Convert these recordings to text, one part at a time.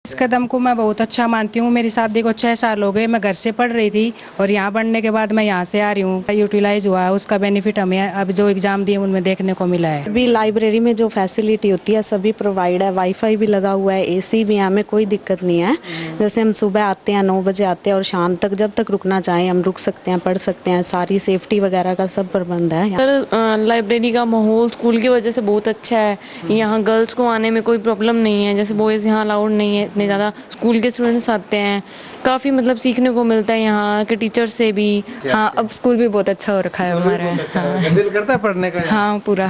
इस कदम को मैं बहुत अच्छा मानती हूँ। मेरी शादी को 6 साल हो गए। मैं घर से पढ़ रही थी और यहाँ पढ़ने के बाद मैं यहाँ से आ रही हूँ। यूटिलाइज हुआ है, उसका बेनिफिट हमें अब जो एग्जाम दिए उनमें देखने को मिला है। अभी लाइब्रेरी में जो फैसिलिटी होती है सभी प्रोवाइड है, वाईफाई भी लगा हुआ है, एसी भी है, हमें कोई दिक्कत नहीं है। जैसे हम सुबह आते हैं 9 बजे आते हैं और शाम तक जब तक रुकना चाहें हम रुक सकते हैं, पढ़ सकते हैं। सारी सेफ्टी वगैरह का सब प्रबंध है। सर लाइब्रेरी का माहौल स्कूल की वजह से बहुत अच्छा है। यहाँ गर्ल्स को आने में कोई प्रॉब्लम नहीं है, जैसे बॉयज़ यहाँ अलाउड नहीं है इतने ज़्यादा। स्कूल के स्टूडेंट्स आते हैं, काफ़ी मतलब सीखने को मिलता है यहाँ के टीचर से भी। हाँ, अब स्कूल भी बहुत अच्छा हो रखा है हमारा। हाँ। दिल करता है पढ़ने का? हाँ पूरा।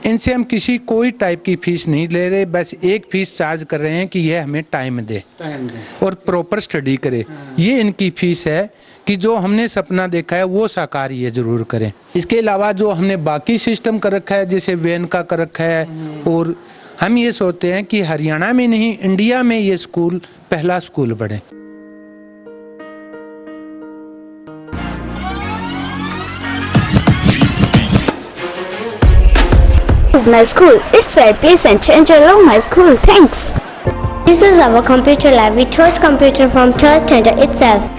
इनसे हम किसी कोई टाइप की फीस नहीं ले रहे, बस एक फीस चार्ज कर रहे हैं कि यह हमें टाइम दे और प्रॉपर स्टडी करे। ये इनकी फीस है कि जो हमने सपना देखा है वो साकार ये जरूर करें। इसके अलावा जो हमने बाकी सिस्टम कर रखा है, जैसे वैन का कर रखा है, और हम ये सोचते हैं कि हरियाणा में नहीं इंडिया में ये स्कूल पहला स्कूल बने। This is my school. It's very pleasant and I love my school. Thanks. This is our computer lab. We taught computer from third standard itself.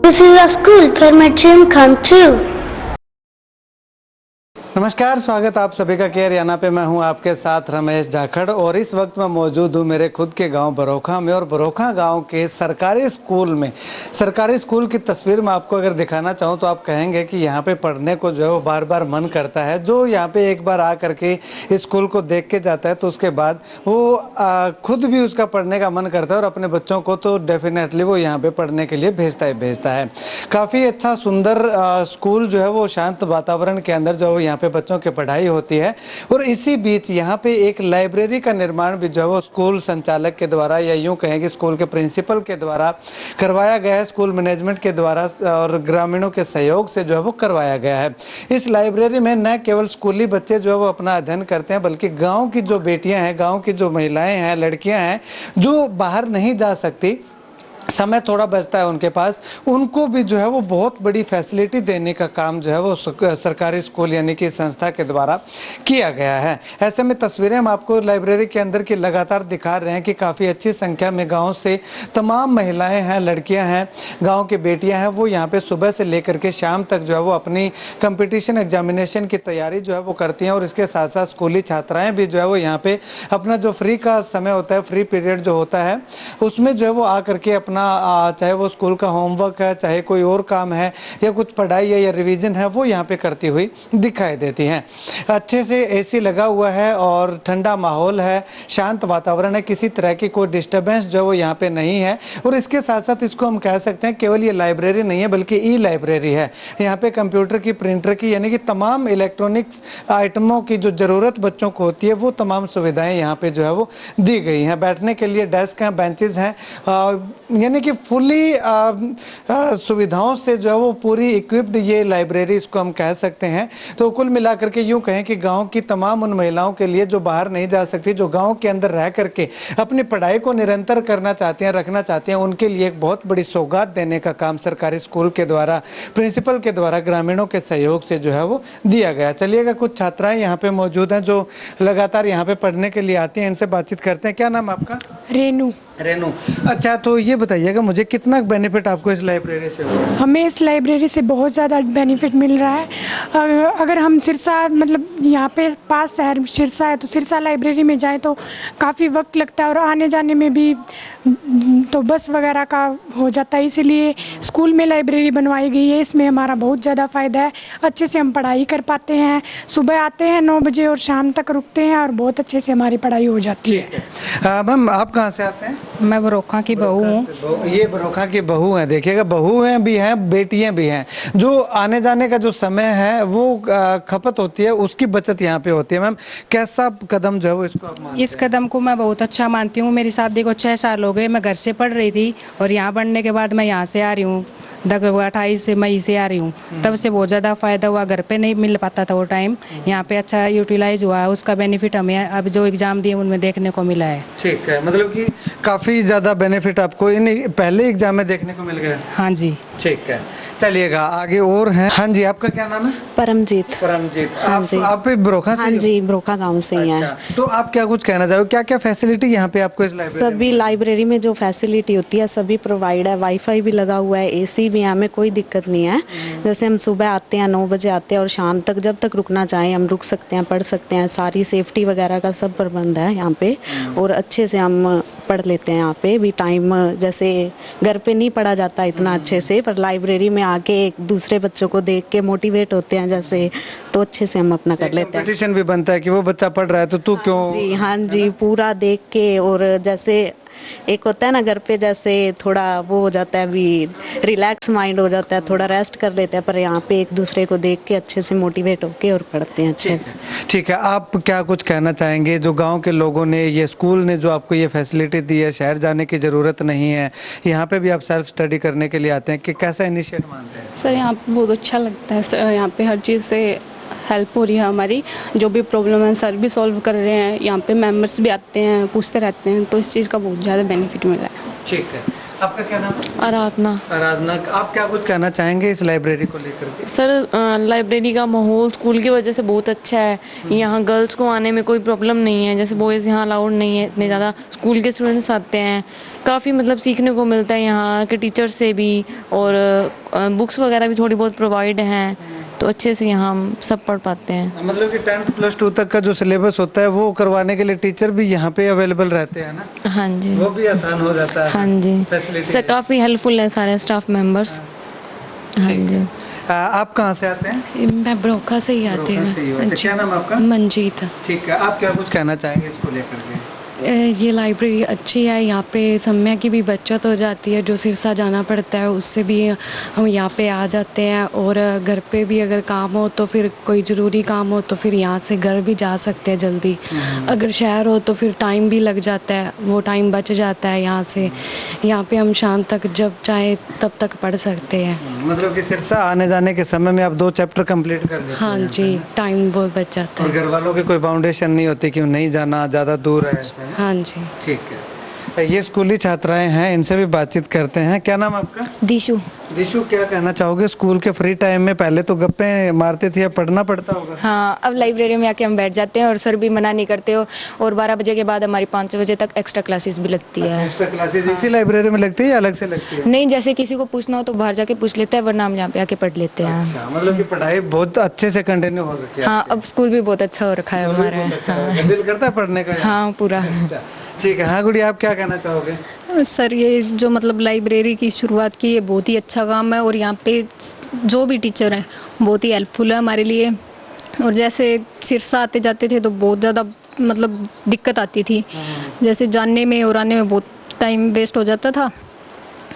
This is a school where my dream come true. नमस्कार, स्वागत आप सभी का care Haryana पे। मैं हूं आपके साथ रमेश जाखड़ और इस वक्त मैं मौजूद हूं मेरे खुद के गांव बरोखा में। और बरोखा गांव के सरकारी स्कूल में, सरकारी स्कूल की तस्वीर मैं आपको अगर दिखाना चाहूं तो आप कहेंगे कि यहां पे पढ़ने को जो है वो बार बार मन करता है। जो यहां पे एक बार आ करके स्कूल को देख के जाता है तो उसके बाद वो खुद भी उसका पढ़ने का मन करता है और अपने बच्चों को तो डेफिनेटली वो यहाँ पे पढ़ने के लिए भेजता है। काफ़ी अच्छा सुंदर स्कूल जो है वो शांत वातावरण के अंदर जो है यहाँ पे बच्चों की पढ़ाई होती है। और इसी बीच यहाँ पे एक लाइब्रेरी का निर्माण भी जो है वो स्कूल संचालक के द्वारा, या यूँ कहें कि स्कूल के प्रिंसिपल के द्वारा करवाया गया है, स्कूल मैनेजमेंट के द्वारा और ग्रामीणों के सहयोग से जो है वो करवाया गया है। इस लाइब्रेरी में न केवल स्कूली बच्चे जो है वो अपना अध्ययन करते हैं, बल्कि गाँव की जो बेटियाँ हैं, गाँव की जो महिलाएँ हैं, लड़कियाँ हैं जो बाहर नहीं जा सकती, समय थोड़ा बचता है उनके पास, उनको भी जो है वो बहुत बड़ी फैसिलिटी देने का काम जो है वो सरकारी स्कूल यानी कि संस्था के द्वारा किया गया है। ऐसे में तस्वीरें हम आपको लाइब्रेरी के अंदर की लगातार दिखा रहे हैं कि काफ़ी अच्छी संख्या में गांव से तमाम महिलाएं हैं, लड़कियां हैं, गांव की बेटियां हैं, वो यहाँ पे सुबह से लेकर के शाम तक जो है वो अपनी कंपटीशन एग्जामिनेशन की तैयारी जो है वो करती हैं। और इसके साथ साथ स्कूली छात्राएँ भी जो है वो यहाँ पर अपना जो फ्री का समय होता है, फ्री पीरियड जो होता है, उसमें जो है वो आ करके अपना चाहे वो स्कूल का होमवर्क है, चाहे कोई और काम है या कुछ पढ़ाई है या रिवीजन है, वो यहाँ पे करती हुई दिखाई देती हैं। अच्छे से एसी लगा हुआ है और ठंडा माहौल है, शांत वातावरण है, किसी तरह की कोई डिस्टर्बेंस जो है वो यहाँ पे नहीं है। और इसके साथ साथ इसको हम कह सकते हैं केवल ये लाइब्रेरी नहीं है बल्कि ई लाइब्रेरी है। यहाँ पे कंप्यूटर की, प्रिंटर की, यानी कि तमाम इलेक्ट्रॉनिक्स आइटमों की जो ज़रूरत बच्चों को होती है वो तमाम सुविधाएँ यहाँ पे जो है वो दी गई हैं। बैठने के लिए डेस्क हैं, बेंचेज हैं, यानी कि फुली सुविधाओं से जो है वो पूरी इक्विप्ड ये लाइब्रेरी इसको हम कह सकते हैं। तो कुल मिलाकर के यूँ कहें कि गांव की तमाम उन महिलाओं के लिए जो बाहर नहीं जा सकती, जो गांव के अंदर रह करके अपनी पढ़ाई को निरंतर करना चाहती हैं, रखना चाहती हैं, उनके लिए एक बहुत बड़ी सौगात देने का काम सरकारी स्कूल के द्वारा, प्रिंसिपल के द्वारा, ग्रामीणों के सहयोग से जो है वो दिया गया। चलिएगा, कुछ छात्राएँ यहाँ पे मौजूद हैं जो लगातार यहाँ पे पढ़ने के लिए आती हैं, इनसे बातचीत करते हैं। क्या नाम आपका? रेनू। अच्छा, तो ये बताइएगा मुझे कितना बेनिफिट आपको इस लाइब्रेरी से हुआ? हमें इस लाइब्रेरी से बहुत ज़्यादा बेनिफिट मिल रहा है। अगर हम सिरसा, मतलब यहाँ पे पास शहर सिरसा है, तो सिरसा लाइब्रेरी में जाए तो काफ़ी वक्त लगता है और आने जाने में भी तो बस वगैरह का हो जाता है। इसीलिए स्कूल में लाइब्रेरी बनवाई गई है। इसमें हमारा बहुत ज़्यादा फ़ायदा है। अच्छे से हम पढ़ाई कर पाते हैं, सुबह आते हैं 9 बजे और शाम तक रुकते हैं और बहुत अच्छे से हमारी पढ़ाई हो जाती है। मैम, आप कहाँ से आते हैं? मैं बरोखा की बहू हूँ। ये बरोखा की बहू है। देखिएगा, बहू हैं भी हैं, बेटियां भी हैं। जो आने जाने का जो समय है वो खपत होती है, उसकी बचत यहाँ पे होती है। मैम, कैसा कदम जो है वो इसको आप मानते हैं? इस कदम को मैं बहुत अच्छा मानती हूँ। मेरी शादी को 6 साल हो गए। मैं घर से पढ़ रही थी और यहाँ पढ़ने के बाद मैं यहाँ से आ रही हूँ। 28 मई से आ रही हूँ। तब से बहुत ज़्यादा फ़ायदा हुआ। घर पे नहीं मिल पाता था वो टाइम, यहाँ पे अच्छा यूटिलाइज हुआ है। उसका बेनिफिट हमें अब जो एग्ज़ाम दिए उनमें देखने को मिला है। ठीक है, मतलब कि काफ़ी ज़्यादा बेनिफिट आपको इन पहले एग्जाम में देखने को मिल गया। हाँ जी। ठीक है, चलिएगा आगे और हैं। हाँ जी, आपका क्या नाम है? परमजीत। परमजीत। हाँ जी। आप भी बरोखा से हाँ ही हो? जी, बरोखा गांव से ही हैं। अच्छा, तो आप क्या कुछ कहना चाहोगे, क्या क्या फैसिलिटी यहाँ पे आपको इस लाइब्रेरी सभी लाइब्रेरी में जो फैसिलिटी होती है सभी प्रोवाइड है। वाईफाई भी लगा हुआ है, एसी भी है, हमें कोई दिक्कत नहीं है। जैसे हम सुबह आते हैं 9 बजे आते हैं और शाम तक जब तक रुकना चाहें हम रुक सकते हैं, पढ़ सकते हैं। सारी सेफ्टी वगैरह का सब प्रबंध है यहाँ पे और अच्छे से हम पढ़ लेते हैं यहाँ पे भी। टाइम जैसे घर पे नहीं पढ़ा जाता इतना अच्छे से, पर लाइब्रेरी में आके एक दूसरे बच्चों को देख के मोटिवेट होते हैं जैसे, तो अच्छे से हम अपना कर लेते हैं। कंपटीशन भी बनता है कि वो बच्चा पढ़ रहा है तो तू क्यों। जी हाँ जी, पूरा देख के। और जैसे एक होता है ना घर पे जैसे थोड़ा वो हो जाता है, अभी रिलैक्स माइंड हो जाता है, थोड़ा रेस्ट कर लेते हैं, पर यहाँ पे एक दूसरे को देख के अच्छे से मोटिवेट होके और पढ़ते हैं अच्छे से। ठीक है, आप क्या कुछ कहना चाहेंगे जो गांव के लोगों ने, ये स्कूल ने जो आपको ये फैसिलिटी दी है, शहर जाने की ज़रूरत नहीं है, यहाँ पे भी आप सेल्फ स्टडी करने के लिए आते हैं, कि कैसा इनिशिएटिव मानते हैं? सर यहाँ पे बहुत अच्छा लगता है सर, यहाँ पे हर चीज़ से हेल्प हो रही है हमारी। जो भी प्रॉब्लम है सर भी सॉल्व कर रहे हैं, यहाँ पे मेंबर्स भी आते हैं पूछते रहते हैं, तो इस चीज़ का बहुत ज़्यादा बेनिफिट मिला है। ठीक है, आपका क्या नाम है? आराधना। आराधना, आप क्या कुछ कहना चाहेंगे इस लाइब्रेरी को लेकर के? सर लाइब्रेरी का माहौल स्कूल की वजह से बहुत अच्छा है। यहाँ गर्ल्स को आने में कोई प्रॉब्लम नहीं है, जैसे बॉयज़ यहाँ अलाउड नहीं है इतने ज़्यादा। स्कूल के स्टूडेंट्स आते हैं, काफ़ी मतलब सीखने को मिलता है यहाँ के टीचर से भी, और बुक्स वगैरह भी थोड़ी बहुत प्रोवाइड हैं, तो अच्छे से यहाँ हम सब पढ़ पाते हैं। मतलब कि 10th प्लस 2 तक का जो सिलेबस होता है वो करवाने के लिए टीचर भी यहाँ पे अवेलेबल रहते हैं ना? हाँ जी, वो भी आसान हो जाता है। हाँ जी, फैसिलिटी सर काफ़ी हेल्पफुल है सारे स्टाफ मेंबर्स। हाँ जी। आप कहाँ से आते हैं? मैं बरोखा से ही आती बरोखा से ही हो। अच्छा, क्या नाम है आपका? मंजीत। ठीक है, आप क्या कुछ कहना चाहेंगे इसको लेकर के? ये लाइब्रेरी अच्छी है, यहाँ पे समय की भी बचत हो जाती है। जो सिरसा जाना पड़ता है उससे भी हम यहाँ पे आ जाते हैं, और घर पे भी अगर काम हो तो फिर कोई ज़रूरी काम हो तो फिर यहाँ से घर भी जा सकते हैं जल्दी। अगर शहर हो तो फिर टाइम भी लग जाता है, वो टाइम बच जाता है यहाँ से। यहाँ पे हम शाम तक जब चाहे तब तक पढ़ सकते हैं। मतलब कि सिरसा आने जाने के समय में आप 2 चैप्टर कंप्लीट कर लेते हैं? हाँ जी, टाइम बहुत बच जाता और है। घर वालों की कोई बाउंडेशन नहीं होती कि नहीं जाना, ज़्यादा दूर है ऐसा? हाँ जी। ठीक है, ये स्कूली छात्राएं हैं, इनसे भी बातचीत करते हैं। क्या नाम आपका? दिशु। दिशु, क्या कहना चाहोगे स्कूल के फ्री टाइम में? पहले तो गप्पे मारते थे, अब पढ़ना पड़ता होगा? हाँ, अब लाइब्रेरी में आके हम बैठ जाते हैं और सर भी मना नहीं करते हो, और 12 बजे के बाद हमारी 5 बजे तक एक्स्ट्रा क्लासेस भी लगती है। एक्स्ट्रा क्लासेस इसी लाइब्रेरी में लगती है या अलग से लगती है? नहीं, जैसे किसी को पूछना हो तो बाहर जाके पूछ लेता है, वरना हम यहाँ पे आके पढ़ लेते हैं। अच्छा, मतलब कि पढ़ाई बहुत अच्छे से कंटिन्यू हो रही है? हाँ, अब स्कूल भी बहुत अच्छा हो रखा है हमारा। हाँ। दिल करता है पढ़ने का? हाँ, पूरा। अच्छा, ठीक है। हाँ गुड़िया, आप क्या कहना चाहोगे? सर ये जो मतलब लाइब्रेरी की शुरुआत की है बहुत ही अच्छा काम है, और यहाँ पे जो भी टीचर हैं बहुत ही हेल्पफुल है हमारे लिए। और जैसे सिरसा आते जाते थे तो बहुत ज़्यादा मतलब दिक्कत आती थी, जैसे जाने में और आने में बहुत टाइम वेस्ट हो जाता था,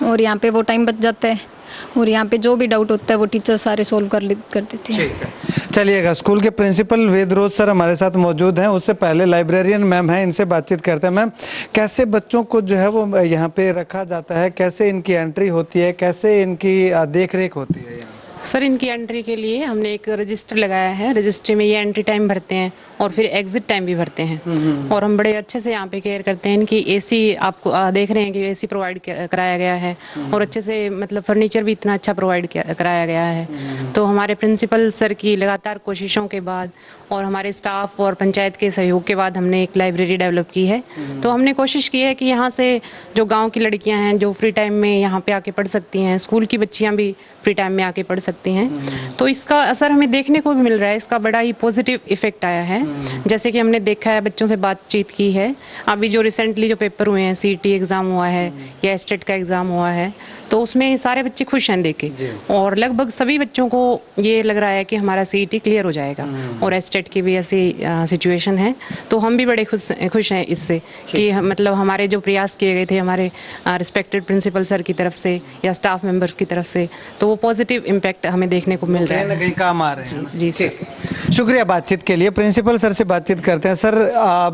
और यहाँ पे वो टाइम बच जाता है, और यहाँ पे जो भी डाउट होता है वो टीचर सारे सोल्व कर देते हैं। ठीक है, चलिएगा स्कूल के प्रिंसिपल वेदरोज सर हमारे साथ मौजूद हैं। उससे पहले लाइब्रेरियन मैम हैं, इनसे बातचीत करते हैं। मैम, कैसे बच्चों को जो है वो यहाँ पे रखा जाता है, कैसे इनकी एंट्री होती है, कैसे इनकी देख रेख होती है यहाँ? सर इनकी एंट्री के लिए हमने एक रजिस्टर लगाया है। रजिस्टर में ये एंट्री टाइम भरते हैं और फिर एग्जिट टाइम भी भरते हैं, और हम बड़े अच्छे से यहाँ पे केयर करते हैं इनकी। एसी आपको देख रहे हैं कि एसी प्रोवाइड कराया गया है, और अच्छे से मतलब फर्नीचर भी इतना अच्छा प्रोवाइड कराया गया है। तो हमारे प्रिंसिपल सर की लगातार कोशिशों के बाद और हमारे स्टाफ और पंचायत के सहयोग के बाद हमने एक लाइब्रेरी डेवलप की है। तो हमने कोशिश की है कि यहाँ से जो गाँव की लड़कियाँ हैं जो फ्री टाइम में यहाँ पे आके पढ़ सकती हैं, स्कूल की बच्चियाँ भी फ्री टाइम में आके पढ़ सकती हैं, तो इसका असर हमें देखने को भी मिल रहा है। इसका बड़ा ही पॉजिटिव इफेक्ट आया है। जैसे कि हमने देखा है, बच्चों से बातचीत की है, अभी जो रिसेंटली जो पेपर हुए हैं, सीटी एग्ज़ाम हुआ है या स्टेट का एग्ज़ाम हुआ है, तो उसमें सारे बच्चे खुश हैं देख के, और लगभग सभी बच्चों को ये लग रहा है कि हमारा सीटी क्लियर हो जाएगा, और स्टेट की भी ऐसी सिचुएशन है। तो हम भी बड़े खुश हैं इससे कि मतलब हमारे जो प्रयास किए गए थे हमारे रिस्पेक्टेड प्रिंसिपल सर की तरफ से या स्टाफ मेंबर्स की तरफ से, तो वो पॉजिटिव इम्पैक्ट हमें देखने को मिल रहा है। कहीं ना कहीं काम आ रहे हैं। जी सर, शुक्रिया बातचीत के लिए। प्रिंसिपल सर से बातचीत करते हैं। सर,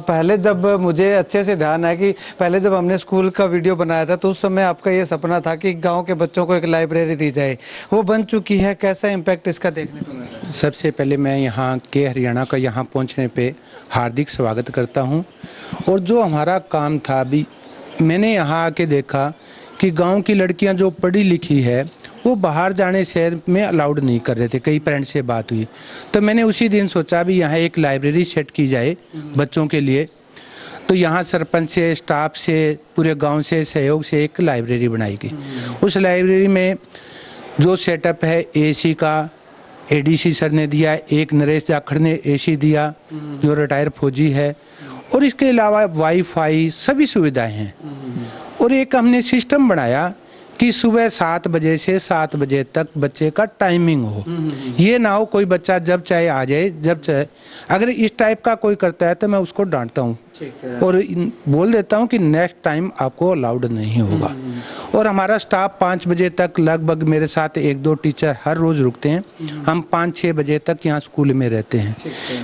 पहले जब मुझे अच्छे से ध्यान है कि पहले जब हमने स्कूल का वीडियो बनाया था तो उस समय आपका ये सपना था कि गांव के बच्चों को एक लाइब्रेरी दी जाए, वो बन चुकी है। कैसा इम्पैक्ट इसका देखने को मिल रहा है? सबसे पहले मैं यहाँ के हरियाणा का यहाँ पहुँचने पे हार्दिक स्वागत करता हूँ। और जो हमारा काम था अभी मैंने यहाँ आके देखा कि गांव की लड़कियां जो पढ़ी लिखी है वो बाहर जाने शहर में अलाउड नहीं कर रहे थे। कई पेरेंट्स से बात हुई तो मैंने उसी दिन सोचा भी यहाँ एक लाइब्रेरी सेट की जाए बच्चों के लिए। तो यहाँ सरपंच से, स्टाफ से, पूरे गांव से सहयोग से एक लाइब्रेरी बनाई गई। उस लाइब्रेरी में जो सेटअप है एसी का एडीसी सर ने दिया, एक नरेश जाखड़ ने एसी दिया जो रिटायर फौजी है, और इसके अलावा वाईफाई सभी सुविधाएं हैं। और एक हमने सिस्टम बनाया कि सुबह 7 बजे से 7 बजे तक बच्चे का टाइमिंग हो। ये ना हो कोई बच्चा जब चाहे आ जाए, जब चाहे। अगर इस टाइप का कोई करता है तो मैं उसको डांटता हूँ और बोल देता हूँ कि नेक्स्ट टाइम आपको अलाउड नहीं होगा। और हमारा स्टाफ 5 बजे तक लगभग, मेरे साथ 1-2 टीचर हर रोज़ रुकते हैं। हम 5-6 बजे तक यहाँ स्कूल में रहते हैं।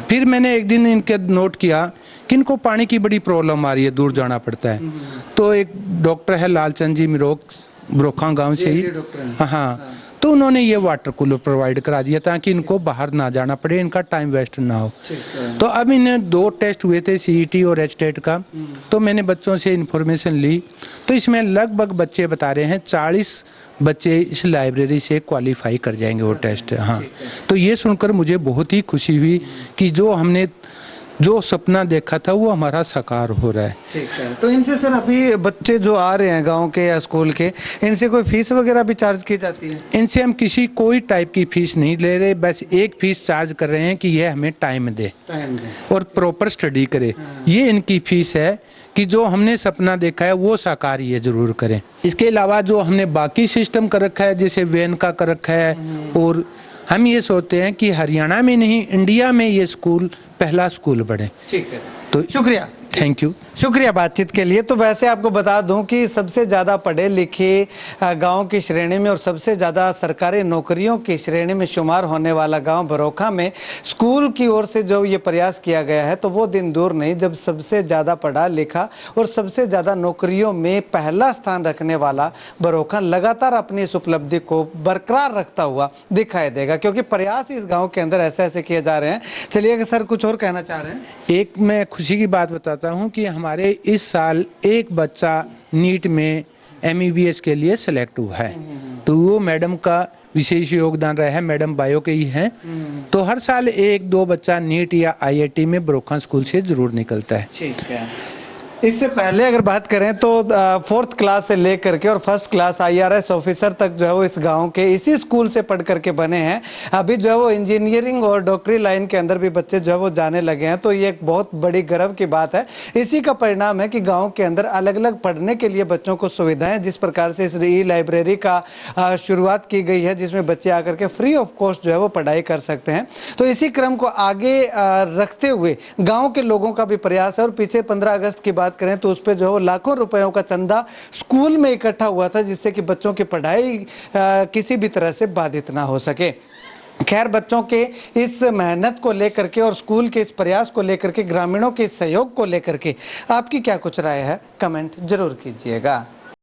फिर मैंने एक दिन इनके नोट किया कि इनको पानी की बड़ी प्रॉब्लम आ रही है, दूर जाना पड़ता है। तो एक डॉक्टर है लालचंद जी मिरोक, ब्रोखा गांव से ही, हाँ, तो उन्होंने ये वाटर कूलर प्रोवाइड करा दिया ताकि इनको बाहर ना जाना पड़े, इनका टाइम वेस्ट ना हो। तो अब इन्हें 2 टेस्ट हुए थे सीईटी और एचटेट का। तो मैंने बच्चों से इन्फॉर्मेशन ली तो इसमें लगभग बच्चे बता रहे हैं 40 बच्चे इस लाइब्रेरी से क्वालिफाई कर जाएंगे वो टेस्ट। हाँ, तो ये सुनकर मुझे बहुत ही खुशी हुई कि जो हमने जो सपना देखा था वो हमारा साकार हो रहा है। ठीक है। तो इनसे सर अभी बच्चे जो आ रहे हैं गांव के या स्कूल के, इनसे कोई फीस वगैरह भी चार्ज की जाती है? इनसे हम किसी कोई टाइप की फीस नहीं ले रहे, बस एक फीस चार्ज कर रहे हैं कि ये हमें टाइम दे और प्रॉपर स्टडी करे। ये इनकी फीस है कि जो हमने सपना देखा है वो साकार ये जरूर करें। इसके अलावा जो हमने बाकी सिस्टम कर रखा है, जैसे वैन का कर रखा है, और हम ये सोचते हैं कि हरियाणा में नहीं इंडिया में ये स्कूल पहला स्कूल बने। ठीक है, तो शुक्रिया, थैंक यू, शुक्रिया बातचीत के लिए। तो वैसे आपको बता दूं कि सबसे ज़्यादा पढ़े लिखे गांव की श्रेणी में और सबसे ज़्यादा सरकारी नौकरियों की श्रेणी में शुमार होने वाला गांव बरोखा में स्कूल की ओर से जो ये प्रयास किया गया है, तो वो दिन दूर नहीं जब सबसे ज़्यादा पढ़ा लिखा और सबसे ज़्यादा नौकरियों में पहला स्थान रखने वाला बरोखा लगातार अपनी इस उपलब्धि को बरकरार रखता हुआ दिखाई देगा, क्योंकि प्रयास इस गाँव के अंदर ऐसे ऐसे किए जा रहे हैं। चलिए सर कुछ और कहना चाह रहे हैं? एक मैं खुशी की बात बताता हूँ कि हमारे इस साल एक बच्चा नीट में MBBS के लिए सेलेक्ट हुआ है, तो वो मैडम का विशेष योगदान रहा है। मैडम बायो के ही हैं, तो हर साल 1-2 बच्चा नीट या IIT में बरोखा स्कूल से जरूर निकलता है। ठीक है। इससे पहले अगर बात करें तो 4th क्लास से लेकर के और 1st क्लास IRS ऑफिसर तक जो है वो इस गांव के इसी स्कूल से पढ़ करके बने हैं। अभी जो है वो इंजीनियरिंग और डॉक्टरी लाइन के अंदर भी बच्चे जो है वो जाने लगे हैं, तो ये एक बहुत बड़ी गर्व की बात है। इसी का परिणाम है कि गांव के अंदर अलग अलग पढ़ने के लिए बच्चों को सुविधाएं, जिस प्रकार से इस लाइब्रेरी का शुरुआत की गई है, जिसमें बच्चे आकर के फ्री ऑफ कॉस्ट जो है वो पढ़ाई कर सकते हैं। तो इसी क्रम को आगे रखते हुए गाँव के लोगों का भी प्रयास है। और पीछे 15 अगस्त की बात करें तो उस पे जो है लाखों रुपयों का चंदा स्कूल में इकट्ठा हुआ था, जिससे कि बच्चों की पढ़ाई किसी भी तरह से बाधित ना हो सके। खैर, बच्चों के इस मेहनत को लेकर के और स्कूल के इस प्रयास को लेकर के, ग्रामीणों के सहयोग को लेकर के आपकी क्या कुछ राय है, कमेंट जरूर कीजिएगा।